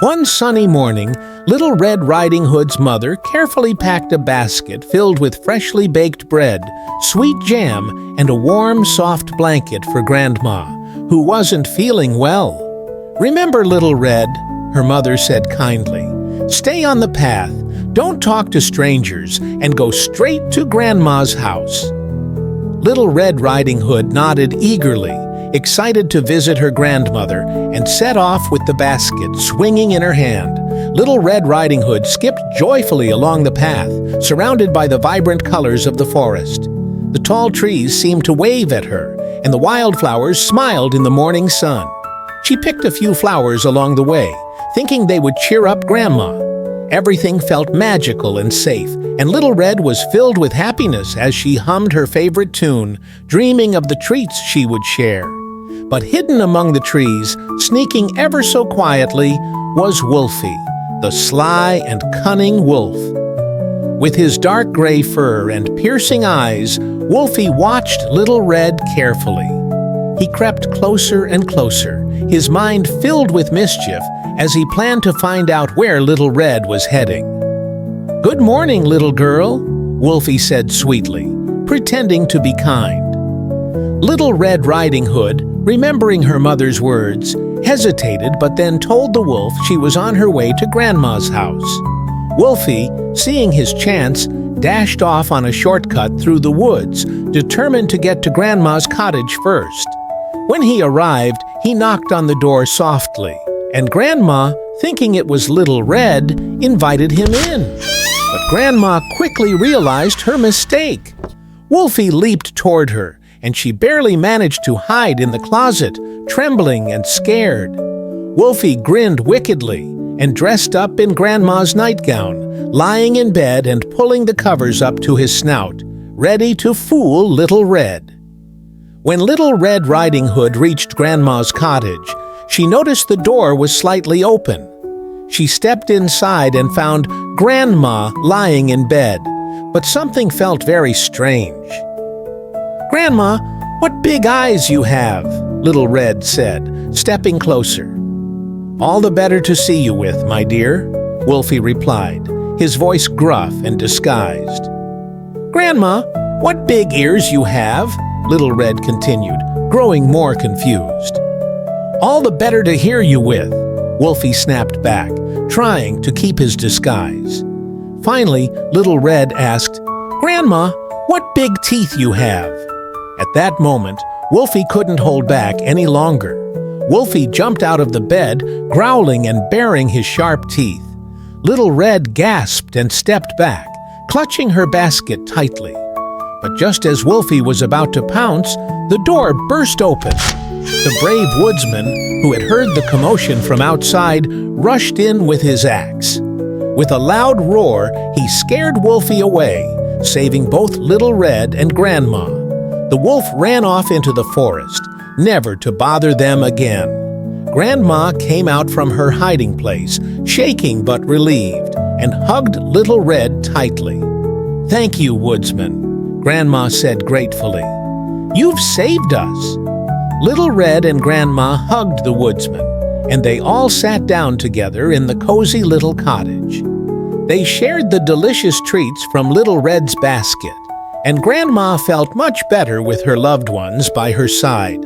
One sunny morning, Little Red Riding Hood's mother carefully packed a basket filled with freshly baked bread, sweet jam, and a warm, soft blanket for Grandma, who wasn't feeling well. "Remember, Little Red," her mother said kindly, "stay on the path, don't talk to strangers, and go straight to Grandma's house." Little Red Riding Hood nodded eagerly, excited to visit her grandmother, and set off with the basket swinging in her hand. Little Red Riding Hood skipped joyfully along the path, surrounded by the vibrant colors of the forest. The tall trees seemed to wave at her, and the wildflowers smiled in the morning sun. She picked a few flowers along the way, thinking they would cheer up Grandma. Everything felt magical and safe, and Little Red was filled with happiness as she hummed her favorite tune, dreaming of the treats she would share. But hidden among the trees, sneaking ever so quietly, was Wolfie, the sly and cunning wolf. With his dark gray fur and piercing eyes, Wolfie watched Little Red carefully. He crept closer and closer, his mind filled with mischief as he planned to find out where Little Red was heading. "Good morning, little girl," Wolfie said sweetly, pretending to be kind. Little Red Riding Hood, remembering her mother's words, hesitated but then told the wolf she was on her way to Grandma's house. Wolfie, seeing his chance, dashed off on a shortcut through the woods, determined to get to Grandma's cottage first. When he arrived, he knocked on the door softly, and Grandma, thinking it was Little Red, invited him in. But Grandma quickly realized her mistake. Wolfie leaped toward her, and she barely managed to hide in the closet, trembling and scared. Wolfie grinned wickedly and dressed up in Grandma's nightgown, lying in bed and pulling the covers up to his snout, ready to fool Little Red. When Little Red Riding Hood reached Grandma's cottage, she noticed the door was slightly open. She stepped inside and found Grandma lying in bed, but something felt very strange. "Grandma, what big eyes you have," Little Red said, stepping closer. "All the better to see you with, my dear," Wolfie replied, his voice gruff and disguised. "Grandma, what big ears you have," Little Red continued, growing more confused. "All the better to hear you with," Wolfie snapped back, trying to keep his disguise. Finally, Little Red asked, "Grandma, what big teeth you have." At that moment, Wolfie couldn't hold back any longer. Wolfie jumped out of the bed, growling and baring his sharp teeth. Little Red gasped and stepped back, clutching her basket tightly. But just as Wolfie was about to pounce, the door burst open. The brave woodsman, who had heard the commotion from outside, rushed in with his axe. With a loud roar, he scared Wolfie away, saving both Little Red and Grandma. The wolf ran off into the forest, never to bother them again. Grandma came out from her hiding place, shaking but relieved, and hugged Little Red tightly. "Thank you, woodsman," Grandma said gratefully. "You've saved us." Little Red and Grandma hugged the woodsman, and they all sat down together in the cozy little cottage. They shared the delicious treats from Little Red's basket, and Grandma felt much better with her loved ones by her side.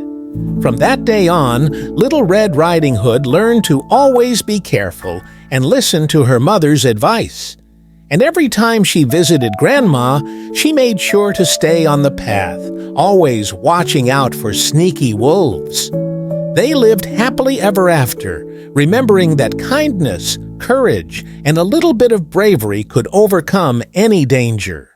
From that day on, Little Red Riding Hood learned to always be careful and listen to her mother's advice. And every time she visited Grandma, she made sure to stay on the path, always watching out for sneaky wolves. They lived happily ever after, remembering that kindness, courage, and a little bit of bravery could overcome any danger.